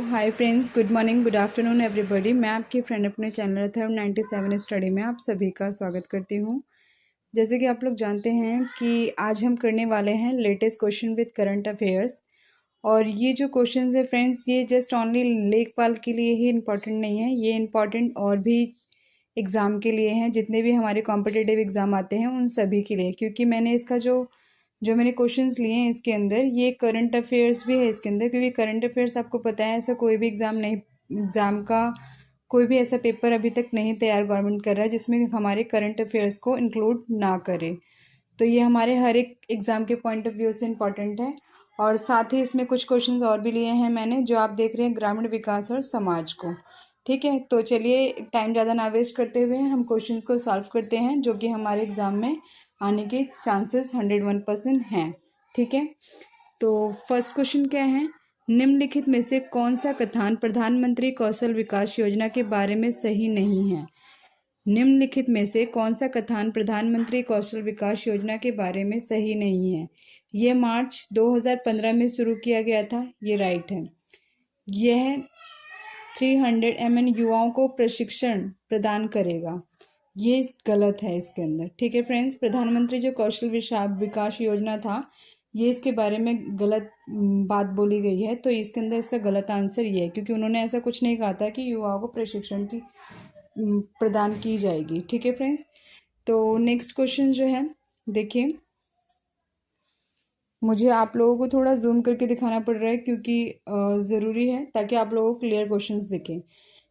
Hi friends, good morning, good afternoon everybody. मैं आपकी friend अपने चैनल अथर्व 97 स्टडी में आप सभी का स्वागत करती हूँ। जैसे कि आप लोग जानते हैं कि आज हम करने वाले हैं latest question with current affairs. और ये जो क्वेश्चंस है फ्रेंड्स, ये जस्ट ओनली लेखपाल के लिए ही इम्पॉर्टेंट नहीं है, ये इम्पॉर्टेंट और भी एग्ज़ाम के लिए हैं। जितने भी हमारे कॉम्पिटिटिव एग्ज़ाम आते हैं उन सभी के लिए, क्योंकि मैंने इसका जो मैंने क्वेश्चंस लिए हैं इसके अंदर ये करंट अफेयर्स भी है इसके अंदर, क्योंकि करंट अफेयर्स आपको पता है ऐसा कोई भी एग्ज़ाम का कोई भी ऐसा पेपर अभी तक नहीं तैयार गवर्नमेंट कर रहा है जिसमें हमारे करंट अफेयर्स को इंक्लूड ना करे। तो ये हमारे हर एक एग्ज़ाम के पॉइंट ऑफ व्यू से इम्पॉर्टेंट है। और साथ ही इसमें कुछ क्वेश्चंस और भी लिए हैं मैंने, जो आप देख रहे हैं ग्रामीण विकास और समाज को। ठीक है, तो चलिए टाइम ज़्यादा ना वेस्ट करते हुए हम क्वेश्चंस को सॉल्व करते हैं, जो कि हमारे एग्ज़ाम में आने के चांसेस 101% हैं। ठीक है, तो फर्स्ट क्वेश्चन क्या है, निम्नलिखित में से कौन सा कथन प्रधानमंत्री कौशल विकास योजना के बारे में सही नहीं है। निम्नलिखित में से कौन सा कथन प्रधानमंत्री कौशल विकास योजना के बारे में सही नहीं है। ये मार्च 2015 में शुरू किया गया था, ये राइट है। यह 300 MN युवाओं को प्रशिक्षण प्रदान करेगा, ये गलत है इसके अंदर। ठीक है फ्रेंड्स, प्रधानमंत्री जो कौशल विकास योजना था ये इसके बारे में गलत बात बोली गई है, तो इसके अंदर इसका गलत आंसर ये है, क्योंकि उन्होंने ऐसा कुछ नहीं कहा था कि युवाओं को प्रशिक्षण की प्रदान की जाएगी। ठीक है फ्रेंड्स, तो नेक्स्ट क्वेश्चन जो है देखिए, मुझे आप लोगों को थोड़ा जूम करके दिखाना पड़ रहा है क्योंकि ज़रूरी है ताकि आप लोगों को क्लियर क्वेश्चंस दिखें।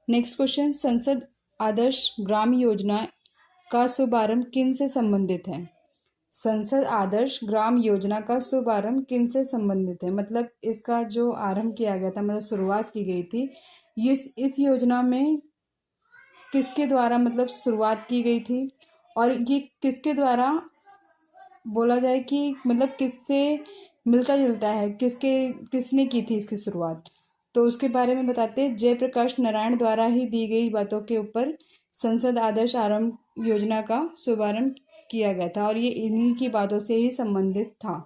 नेक्स्ट क्वेश्चन, संसद आदर्श ग्राम योजना का शुभारंभ किन से संबंधित है। संसद आदर्श ग्राम योजना का शुभारंभ किन से संबंधित है, मतलब इसका जो आरंभ किया गया था, मतलब शुरुआत की गई थी, इस योजना में किसके द्वारा मतलब शुरुआत की गई थी, और ये किसके द्वारा बोला जाए कि मतलब किससे मिलता जुलता है, किसने की थी इसकी शुरुआत, तो उसके बारे में बताते हैं। जयप्रकाश नारायण द्वारा ही दी गई बातों के ऊपर संसद आदर्श आरंभ योजना का शुभारंभ किया गया था, और ये इन्हीं की बातों से ही संबंधित था।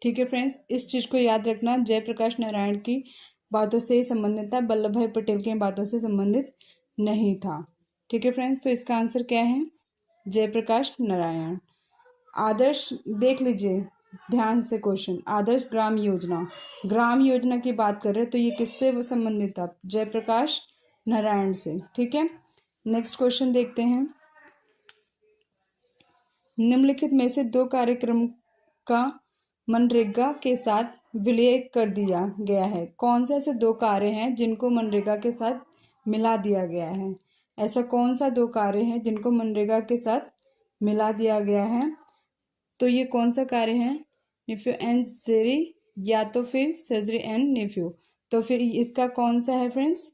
ठीक है फ्रेंड्स, इस चीज़ को याद रखना, जयप्रकाश नारायण की बातों से ही संबंधित था, वल्लभ भाई पटेल की बातों से संबंधित नहीं था। ठीक है फ्रेंड्स, तो इसका आंसर क्या है, जयप्रकाश नारायण। आदर्श देख लीजिए ध्यान से क्वेश्चन, आदर्श ग्राम योजना की बात कर रहे हैं, तो ये किससे संबंधित था, जयप्रकाश नारायण से। ठीक है, नेक्स्ट क्वेश्चन देखते हैं। निम्नलिखित में से दो कार्यक्रम का मनरेगा के साथ विलय कर दिया गया है। कौन से ऐसे दो कार्य हैं जिनको मनरेगा के साथ मिला दिया गया है, ऐसा कौन सा दो कार्य हैं जिनको मनरेगा के साथ मिला दिया गया है, तो ये कौन सा कार्य है, नेफ्यू एंड जेरी या तो फिर सर्जरी एंड नेफ्यू, तो फिर इसका कौन सा है फ्रेंड्स,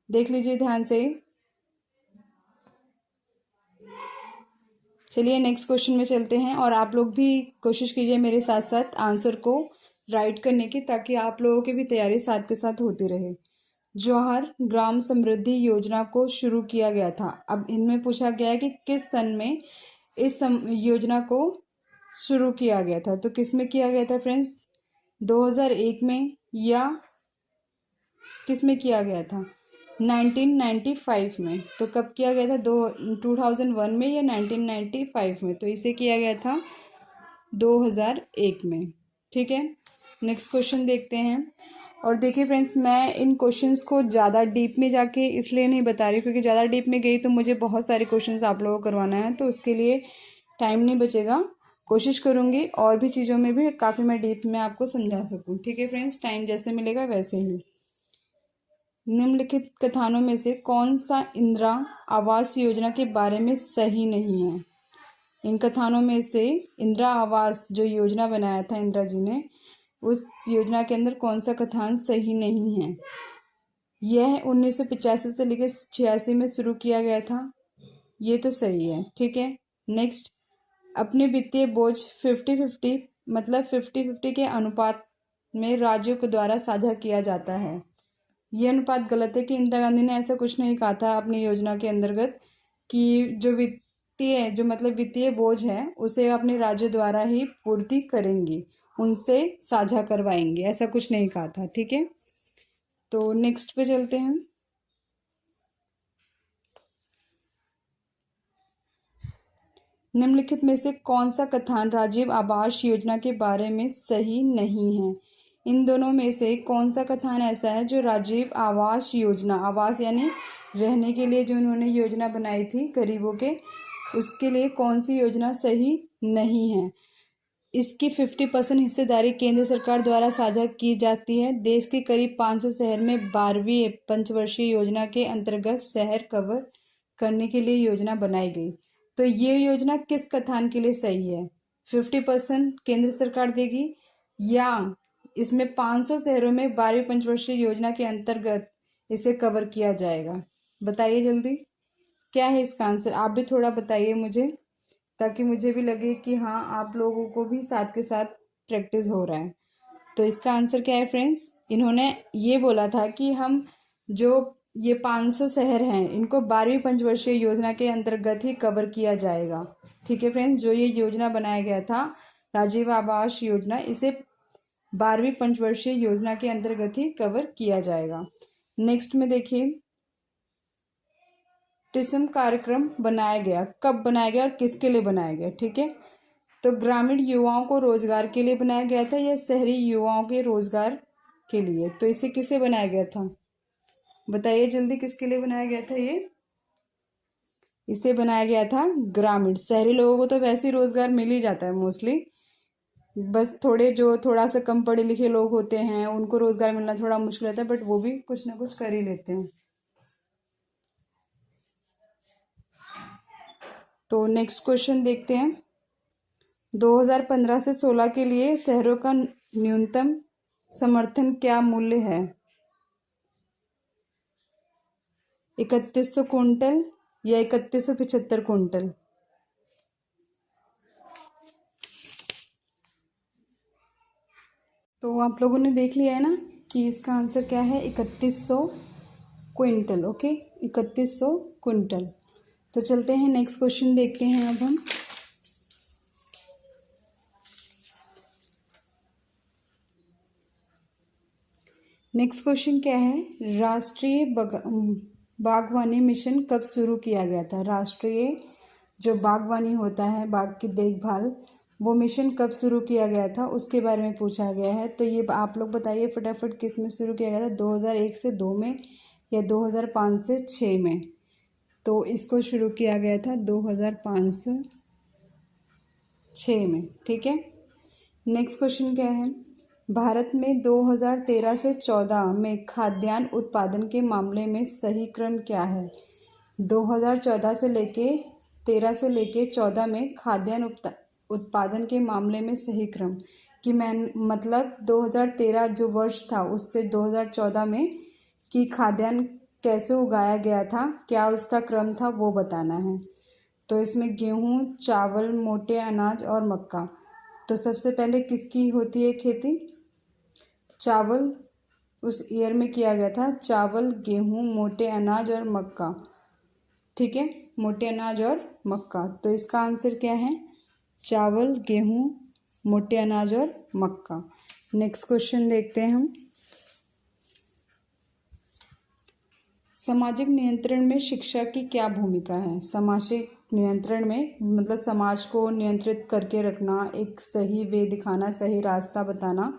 देख लीजिए ध्यान से। चलिए नेक्स्ट क्वेश्चन में चलते हैं, और आप लोग भी कोशिश कीजिए मेरे साथ साथ आंसर को राइट करने की, ताकि आप लोगों की भी तैयारी साथ के साथ होती रहे। जवाहर ग्राम समृद्धि योजना को शुरू किया गया था। अब इनमें पूछा गया है कि किस सन में इस योजना को शुरू किया गया था, तो किस में किया गया था फ्रेंड्स, 2001 में या किस में किया गया था, 1995 में। तो कब किया गया था, 2001 में या 1995 में, तो इसे किया गया था 2001 में। ठीक है, नेक्स्ट क्वेश्चन देखते हैं। और देखिए फ्रेंड्स, मैं इन क्वेश्चंस को ज़्यादा डीप में जाके इसलिए नहीं बता रही क्योंकि ज़्यादा डीप में गई तो मुझे बहुत सारे क्वेश्चंस आप लोगों को करवाना है, तो उसके लिए टाइम नहीं बचेगा। कोशिश करूँगी और भी चीज़ों में भी काफ़ी मैं डीप में आपको समझा सकूँ। ठीक है फ्रेंड्स, टाइम जैसे मिलेगा वैसे ही। निम्नलिखित कथनों में से कौन सा इंदिरा आवास योजना के बारे में सही नहीं है। इन कथनों में से इंदिरा आवास जो योजना बनाया था इंदिरा जी ने, उस योजना के अंदर कौन सा कथन सही नहीं है। यह 1985 से लेकर 86 में शुरू किया गया था, ये तो सही है। ठीक है, नेक्स्ट, अपने वित्तीय बोझ 50-50 मतलब 50-50 के अनुपात में राज्यों के द्वारा साझा किया जाता है, ये अनुपात गलत है। कि इंदिरा गांधी ने ऐसा कुछ नहीं कहा था अपनी योजना के अंतर्गत कि जो वित्तीय बोझ है उसे अपने राज्य द्वारा ही पूर्ति करेंगी, उनसे साझा करवाएंगे, ऐसा कुछ नहीं कहा था। ठीक है, तो नेक्स्ट पे चलते हैं। निम्नलिखित में से कौन सा कथन राजीव आवास योजना के बारे में सही नहीं है? इन दोनों में से कौन सा कथन ऐसा है जो राजीव आवास योजना, आवास यानी रहने के लिए जो उन्होंने योजना बनाई थी गरीबों के, उसके लिए कौन सी योजना सही नहीं है? इसकी 50% हिस्सेदारी केंद्र सरकार द्वारा साझा की जाती है। देश के करीब 500 शहर में 12वीं पंचवर्षीय योजना के अंतर्गत शहर कवर करने के लिए योजना बनाई गई। तो ये योजना किस कथन के लिए सही है? 50% केंद्र सरकार देगी या इसमें 500 शहरों में 12वीं पंचवर्षीय योजना के अंतर्गत इसे कवर किया जाएगा? बताइए जल्दी, क्या है इसका आंसर? आप भी थोड़ा बताइए मुझे, ताकि मुझे भी लगे कि हाँ आप लोगों को भी साथ के साथ प्रैक्टिस हो रहा है। तो इसका आंसर क्या है फ्रेंड्स? इन्होंने ये बोला था कि हम जो ये 500 शहर हैं इनको 12वीं पंचवर्षीय योजना के अंतर्गत ही कवर किया जाएगा। ठीक है फ्रेंड्स, जो ये योजना बनाया गया था राजीव आवास योजना, इसे 12वीं पंचवर्षीय योजना के अंतर्गत ही कवर किया जाएगा। नेक्स्ट में देखिए, टिस्म कार्यक्रम बनाया गया, कब बनाया गया और किसके लिए बनाया गया? ठीक है, तो ग्रामीण युवाओं को रोजगार के लिए बनाया गया था या शहरी युवाओं के रोजगार के लिए? तो इसे किसे बनाया गया था? बताइए जल्दी, किसके लिए बनाया गया था ये? इसे बनाया गया था ग्रामीण, शहरी लोगों को तो वैसे ही रोजगार मिल ही जाता है मोस्टली, बस थोड़ा सा कम पढ़े लिखे लोग होते हैं उनको रोजगार मिलना थोड़ा मुश्किल होता है, बट वो भी कुछ ना कुछ कर ही लेते हैं। तो नेक्स्ट क्वेश्चन देखते हैं। 2015 से 16 के लिए शहरों का न्यूनतम समर्थन क्या मूल्य है? 3100 कुंटल या 3175 कुंटल? तो आप लोगों ने देख लिया है ना कि इसका आंसर क्या है? 3100 क्विंटल। Okay, 3100 quintal. तो चलते हैं नेक्स्ट क्वेश्चन देखते हैं अब हम। नेक्स्ट क्वेश्चन क्या है? राष्ट्रीय बागवानी मिशन कब शुरू किया गया था? राष्ट्रीय जो बागवानी होता है, बाग की देखभाल, वो मिशन कब शुरू किया गया था उसके बारे में पूछा गया है। तो ये आप लोग बताइए फटाफट, किस में शुरू किया गया था? 2001 से 2 में या 2005 से 6 में? तो इसको शुरू किया गया था 2005 से 6 में। ठीक है, नेक्स्ट क्वेश्चन क्या है? भारत में 2013 से 14 में खाद्यान्न उत्पादन के मामले में सही क्रम क्या है? 2014 से लेके 13 से लेके 14 में खाद्यान्न उत्पादन के मामले में सही क्रम कि मतलब 2013 जो वर्ष था उससे 2014 में कि खाद्यान्न कैसे उगाया गया था, क्या उसका क्रम था, वो बताना है। तो इसमें गेहूँ, चावल, मोटे अनाज और मक्का। तो सबसे पहले किसकी होती है खेती? चावल उस ईयर में किया गया था, चावल, गेहूँ, मोटे अनाज और मक्का। ठीक है, मोटे अनाज और मक्का। तो इसका आंसर क्या है? चावल, गेहूँ, मोटे अनाज और मक्का। नेक्स्ट क्वेश्चन देखते हैं हम। सामाजिक नियंत्रण में शिक्षा की क्या भूमिका है? सामाजिक नियंत्रण में मतलब समाज को नियंत्रित करके रखना, एक सही वे दिखाना, सही रास्ता बताना।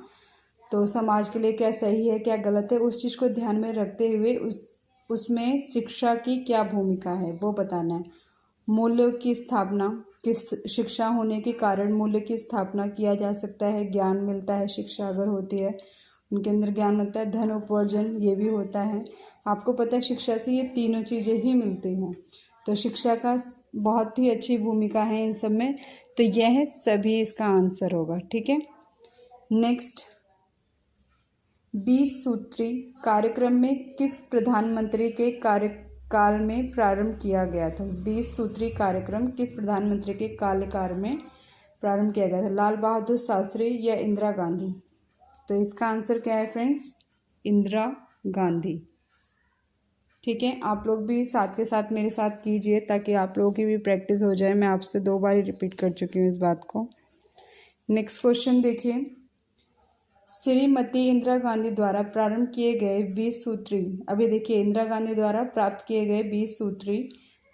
तो समाज के लिए क्या सही है क्या गलत है उस चीज़ को ध्यान में रखते हुए उसमें शिक्षा की क्या भूमिका है वो बताना है। मूल्य की स्थापना, किस शिक्षा होने के कारण मूल्य की स्थापना किया जा सकता है, ज्ञान मिलता है शिक्षा अगर होती है, उनके अंदर ज्ञान होता है, धन उपार्जन ये भी होता है। आपको पता है शिक्षा से ये तीनों चीज़ें ही मिलती हैं। तो शिक्षा का बहुत ही अच्छी भूमिका है इन सब में। तो यह सभी इसका आंसर होगा। ठीक है, नेक्स्ट, 20 सूत्री कार्यक्रम में किस प्रधानमंत्री के कार्यकाल में प्रारंभ किया गया था? 20 सूत्री कार्यक्रम किस प्रधानमंत्री के कार्यकाल में प्रारंभ किया गया था? लाल बहादुर शास्त्री या इंदिरा गांधी? तो इसका आंसर क्या है फ्रेंड्स? इंदिरा गांधी। ठीक है, आप लोग भी साथ के साथ मेरे साथ कीजिए ताकि आप लोगों की भी प्रैक्टिस हो जाए। मैं आपसे 2 बार ही रिपीट कर चुकी हूँ इस बात को। नेक्स्ट क्वेश्चन देखिए। श्रीमती इंदिरा गांधी द्वारा प्रारंभ किए गए 20 सूत्री, अभी देखिए, इंदिरा गांधी द्वारा प्राप्त किए गए 20 सूत्री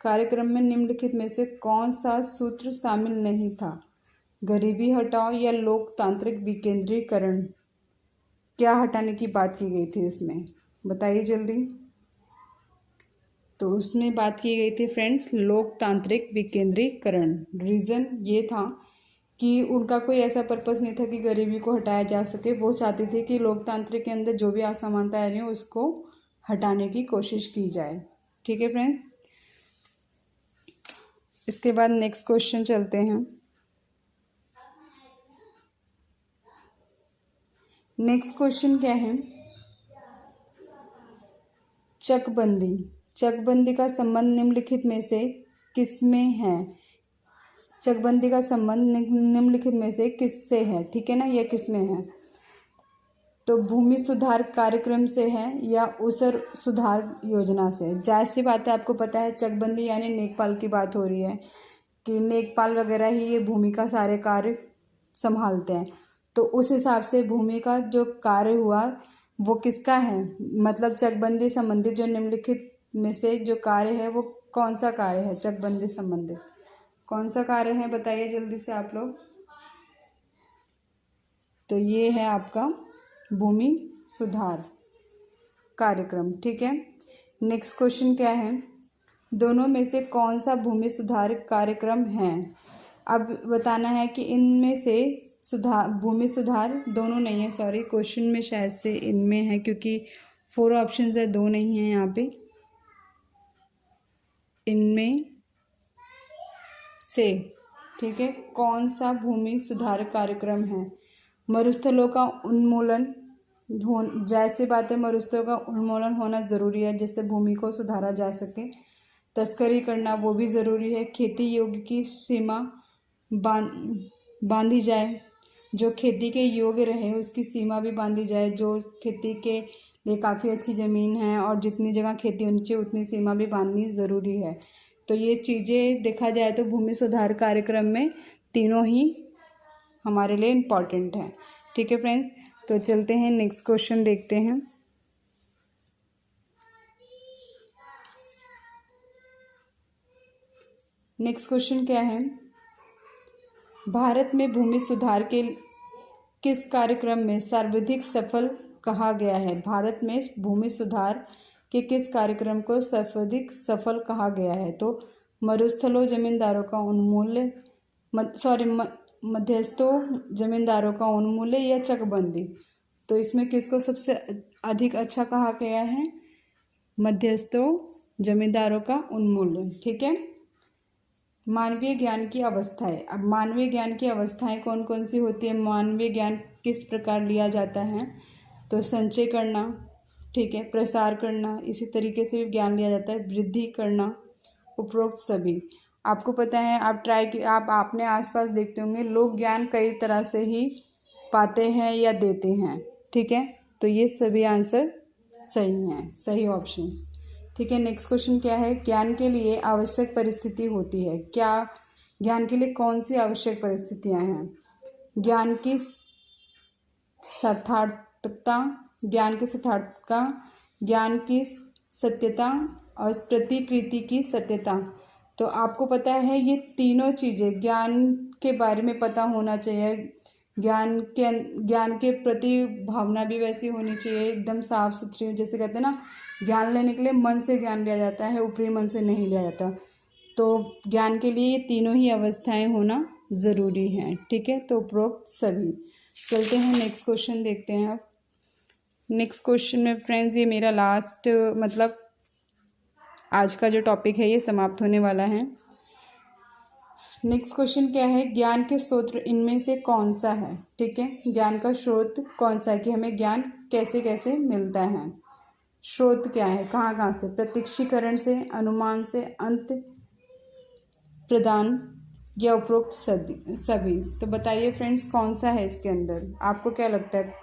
कार्यक्रम में निम्नलिखित में से कौन सा सूत्र शामिल नहीं था? गरीबी हटाओ या लोकतांत्रिक विकेंद्रीकरण? क्या हटाने की बात की गई थी इसमें, बताइए जल्दी। तो उसमें बात की गई थी फ्रेंड्स लोकतांत्रिक विकेंद्रीकरण। रीज़न ये था कि उनका कोई ऐसा पर्पस नहीं था कि गरीबी को हटाया जा सके। वो चाहते थे कि लोकतंत्र के अंदर जो भी असमानताएं आ रही हो उसको हटाने की कोशिश की जाए। ठीक है फ्रेंड्स, इसके बाद नेक्स्ट क्वेश्चन चलते हैं। नेक्स्ट क्वेश्चन क्या है? चकबंदी। चकबंदी का संबंध निम्नलिखित में से किसमें है? चकबंदी का संबंध निम्नलिखित में से किससे है? ठीक है ना, यह किसमें है? तो भूमि सुधार कार्यक्रम से है या उसर सुधार योजना से? जाहिर सी बात है, आपको पता है चकबंदी यानी नेकपाल की बात हो रही है कि नेकपाल वगैरह ही ये भूमि का सारे कार्य संभालते हैं। तो उस हिसाब से भूमि का जो कार्य हुआ वो किसका है? मतलब चकबंदी संबंधित जो निम्नलिखित में से जो कार्य है वो कौन सा कार्य है? चकबंदी संबंधित कौन सा कार्य है, बताइए जल्दी से आप लोग। तो ये है आपका भूमि सुधार कार्यक्रम। ठीक है, नेक्स्ट क्वेश्चन क्या है? दोनों में से कौन सा भूमि सुधार कार्यक्रम है? अब बताना है कि इनमें से भूमि सुधार दोनों नहीं है, सॉरी, क्वेश्चन में शायद से इनमें है क्योंकि 4 ऑप्शंस है, 2 नहीं है यहाँ पे। इनमें से, ठीक है, कौन सा भूमि सुधार कार्यक्रम है? मरुस्थलों का उन्मूलन जैसी बात है, मरुस्थलों का उन्मूलन होना ज़रूरी है जिससे भूमि को सुधारा जा सके। तस्करी करना वो भी ज़रूरी है। खेती योग्य की सीमा बांधी जाए, जो खेती के योग्य रहे उसकी सीमा भी बांधी जाए। जो खेती के लिए काफ़ी अच्छी ज़मीन है और जितनी जगह खेती होनी चाहिए उतनी सीमा भी बांधनी ज़रूरी है। तो ये चीज़ें देखा जाए तो भूमि सुधार कार्यक्रम में तीनों ही हमारे लिए इम्पॉर्टेंट है। ठीक है फ्रेंड्स, तो चलते हैं नेक्स्ट क्वेश्चन देखते हैं। नेक्स्ट क्वेश्चन क्या है? भारत में भूमि सुधार के किस कार्यक्रम में सर्वाधिक सफल कहा गया है? भारत में भूमि सुधार के किस कार्यक्रम को सर्वाधिक सफल कहा गया है? तो मरुस्थलों जमींदारों का उन्मूलन, मध्यस्थों जमींदारों का उन्मूलन या चकबंदी? तो इसमें किसको सबसे अधिक अच्छा कहा गया है? मध्यस्थों जमींदारों का उन्मूलन। ठीक है, मानवीय ज्ञान की अवस्थाएं। अब मानवीय ज्ञान की अवस्थाएं कौन कौन सी होती है? मानवीय ज्ञान किस प्रकार लिया जाता है? तो संचय करना, ठीक है, प्रसार करना, इसी तरीके से भी ज्ञान लिया जाता है। वृद्धि करना, उपरोक्त सभी। आपको पता है, आप अपने आसपास देखते होंगे लोग ज्ञान कई तरह से ही पाते हैं या देते हैं। ठीक है, तो ये सभी आंसर सही हैं, सही ऑप्शंस। ठीक है, नेक्स्ट क्वेश्चन क्या है? ज्ञान के लिए आवश्यक परिस्थिति होती है क्या? ज्ञान के लिए कौन सी आवश्यक परिस्थितियां हैं? ज्ञान की सार्थकता, ज्ञान की सार्थकता, ज्ञान की सत्यता और प्रतिकृति की सत्यता। तो आपको पता है ये तीनों चीज़ें ज्ञान के बारे में पता होना चाहिए। ज्ञान के प्रति भावना भी वैसी होनी चाहिए, एकदम साफ सुथरी। जैसे कहते हैं ना, ज्ञान लेने के लिए मन से ज्ञान लिया जाता है, ऊपरी मन से नहीं लिया जाता। तो ज्ञान के लिए ये तीनों ही अवस्थाएं होना ज़रूरी हैं। ठीक है, तो उपरोक्त सभी। चलते हैं नेक्स्ट क्वेश्चन देखते हैं। अब नेक्स्ट क्वेश्चन में फ्रेंड्स ये मेरा लास्ट, मतलब आज का जो टॉपिक है ये समाप्त होने वाला है। नेक्स्ट क्वेश्चन क्या है? ज्ञान के स्रोत इनमें से कौन सा है? ठीक है, ज्ञान का स्रोत कौन सा है कि हमें ज्ञान कैसे कैसे मिलता है? स्रोत क्या है, कहाँ कहाँ से? प्रत्यक्षीकरण से, अनुमान से, अंत प्रदान या उपरोक्त सभी? तो बताइए फ्रेंड्स कौन सा है इसके अंदर? आपको क्या लगता है?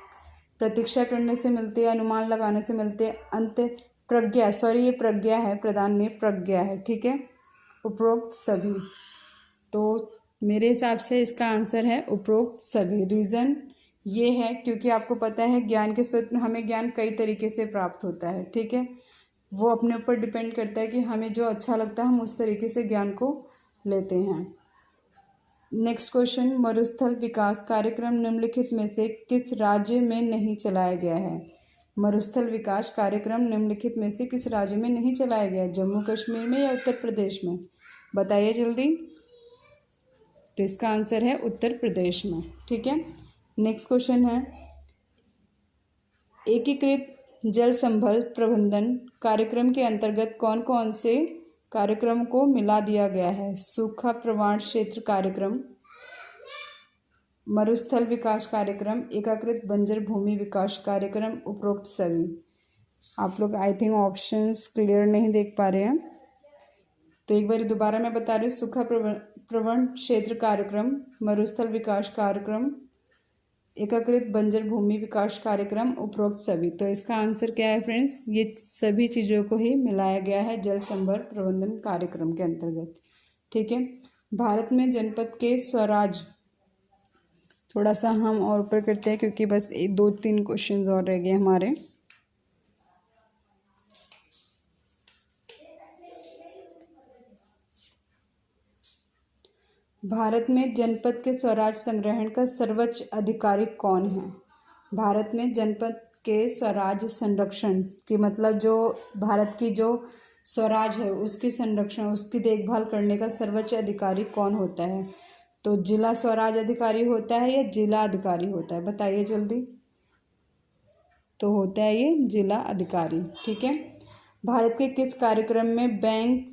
प्रतीक्षा करने से मिलते हैं, अनुमान लगाने से मिलते हैं, अंत प्रज्ञा, सॉरी ये प्रज्ञा है, प्रदान नहीं प्रज्ञा है। ठीक है, उपरोक्त सभी। तो मेरे हिसाब से इसका आंसर है उपरोक्त सभी। रीज़न ये है क्योंकि आपको पता है ज्ञान के स्रोत हमें ज्ञान कई तरीके से प्राप्त होता है, ठीक है। वो अपने ऊपर डिपेंड करता है कि हमें जो अच्छा लगता है हम उस तरीके से ज्ञान को लेते हैं। नेक्स्ट क्वेश्चन, मरुस्थल विकास कार्यक्रम निम्नलिखित में से किस राज्य में नहीं चलाया गया है? मरुस्थल विकास कार्यक्रम निम्नलिखित में से किस राज्य में नहीं चलाया गया है? जम्मू कश्मीर में या उत्तर प्रदेश में? बताइए जल्दी। तो इसका आंसर है उत्तर प्रदेश में, ठीक है। नेक्स्ट क्वेश्चन है, एकीकृत जल संभल प्रबंधन कार्यक्रम के अंतर्गत कौन कौन से कार्यक्रम को मिला दिया गया है? सूखा प्रवण क्षेत्र कार्यक्रम, मरुस्थल विकास कार्यक्रम, एकीकृत बंजर भूमि विकास कार्यक्रम, उपरोक्त सभी। आप लोग आई थिंक ऑप्शंस क्लियर नहीं देख पा रहे हैं, तो एक बार दोबारा मैं बता रही हूँ। सूखा प्रवण क्षेत्र कार्यक्रम, मरुस्थल विकास कार्यक्रम, एकीकृत बंजर भूमि विकास कार्यक्रम, उपरोक्त सभी। तो इसका आंसर क्या है फ्रेंड्स? ये सभी चीज़ों को ही मिलाया गया है जल संभल प्रबंधन कार्यक्रम के अंतर्गत, ठीक है। भारत में जनपद के स्वराज, थोड़ा सा हम और ऊपर करते हैं क्योंकि बस 2-3 क्वेश्चंस और रह गए हमारे। भारत में जनपद के स्वराज संग्रहण का सर्वोच्च अधिकारी कौन है? भारत में जनपद के स्वराज संरक्षण की मतलब जो भारत की जो स्वराज है उसकी संरक्षण उसकी देखभाल करने का सर्वोच्च अधिकारी कौन होता है? तो जिला स्वराज अधिकारी होता है या जिला अधिकारी होता है? बताइए जल्दी। तो होता है ये जिला अधिकारी, ठीक है। भारत के किस कार्यक्रम में बैंक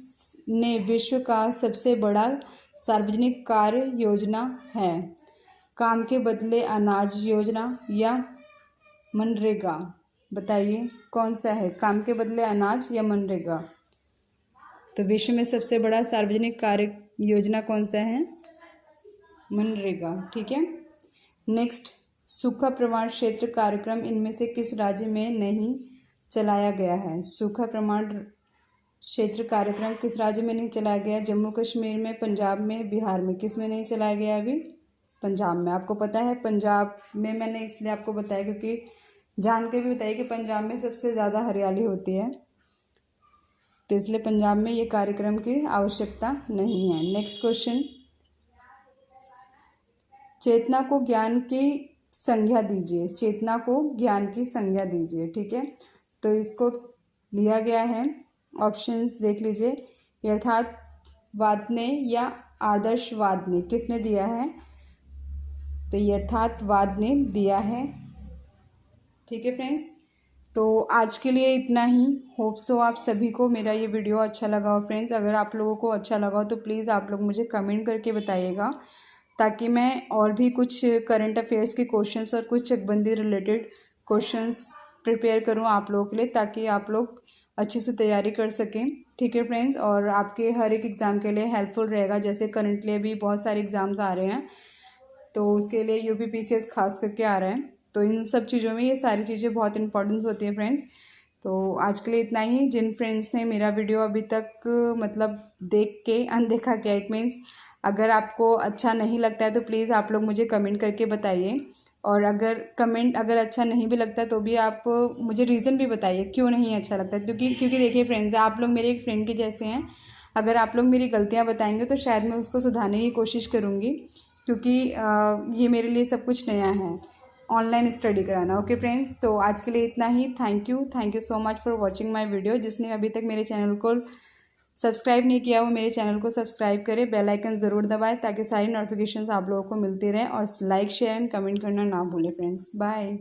ने विश्व का सबसे बड़ा सार्वजनिक कार्य योजना है? काम के बदले अनाज योजना या मनरेगा? बताइए कौन सा है, काम के बदले अनाज या मनरेगा? तो विश्व में सबसे बड़ा सार्वजनिक कार्य योजना कौन सा है? मनरेगा, ठीक है। नेक्स्ट, सूखा प्रवण क्षेत्र कार्यक्रम इनमें से किस राज्य में नहीं चलाया गया है? सूखा प्रवण क्षेत्र कार्यक्रम किस राज्य में नहीं चलाया गया? जम्मू कश्मीर में, पंजाब में, बिहार में? किस में नहीं चलाया गया अभी? पंजाब में। आपको पता है पंजाब में, मैंने इसलिए आपको बताया क्योंकि जान के भी बताइए कि पंजाब में सबसे ज़्यादा हरियाली होती है, तो इसलिए पंजाब में ये कार्यक्रम की आवश्यकता नहीं है। नेक्स्ट क्वेश्चन, चेतना को ज्ञान की संज्ञा दीजिए। चेतना को ज्ञान की संज्ञा दीजिए, ठीक है। तो इसको दिया गया है, ऑप्शंस देख लीजिए। यथार्थवाद ने या आदर्शवाद ने, किसने दिया है? तो यथार्थवाद ने दिया है, ठीक है फ्रेंड्स। तो आज के लिए इतना ही। होप सो आप सभी को मेरा ये वीडियो अच्छा लगा हो फ्रेंड्स। अगर आप लोगों को अच्छा लगा हो तो प्लीज़ आप लोग मुझे कमेंट करके बताइएगा, ताकि मैं और भी कुछ करंट अफेयर्स के क्वेश्चंस और कुछ चकबंदी रिलेटेड क्वेश्चंस प्रिपेयर करूं आप लोगों के लिए, ताकि आप लोग अच्छे से तैयारी कर सकें, ठीक है फ्रेंड्स। और आपके हर एक एग्ज़ाम के लिए हेल्पफुल रहेगा। जैसे करंटली अभी बहुत सारे एग्ज़ाम्स आ रहे हैं, तो उसके लिए UPPCS खास करके आ रहा है, तो इन सब चीज़ों में ये सारी चीज़ें बहुत इंपॉर्टेंस होती हैं फ्रेंड्स। तो आज के लिए इतना ही। जिन फ्रेंड्स ने मेरा वीडियो अभी तक मतलब देख के अनदेखा किया, इट मीन्स अगर आपको अच्छा नहीं लगता है तो प्लीज़ आप लोग मुझे कमेंट करके बताइए। और अगर अच्छा नहीं भी लगता तो भी आप मुझे रीज़न भी बताइए क्यों नहीं अच्छा लगता। क्योंकि देखिए फ्रेंड्स, आप लोग मेरे एक फ्रेंड के जैसे हैं। अगर आप लोग मेरी गलतियाँ बताएंगे तो शायद मैं उसको सुधारने की कोशिश करूँगी, क्योंकि ये मेरे लिए सब कुछ नया है, ऑनलाइन स्टडी कराना। ओके फ्रेंड्स, तो आज के लिए इतना ही। Thank you so much for watching my video. जिसने अभी तक मेरे चैनल को सब्सक्राइब नहीं किया वो मेरे चैनल को सब्सक्राइब करें, बेल आइकन ज़रूर दबाएं ताकि सारी नोटिफिकेशंस आप लोगों को मिलती रहें। और लाइक, शेयर एंड कमेंट करना ना भूलें फ्रेंड्स। बाय।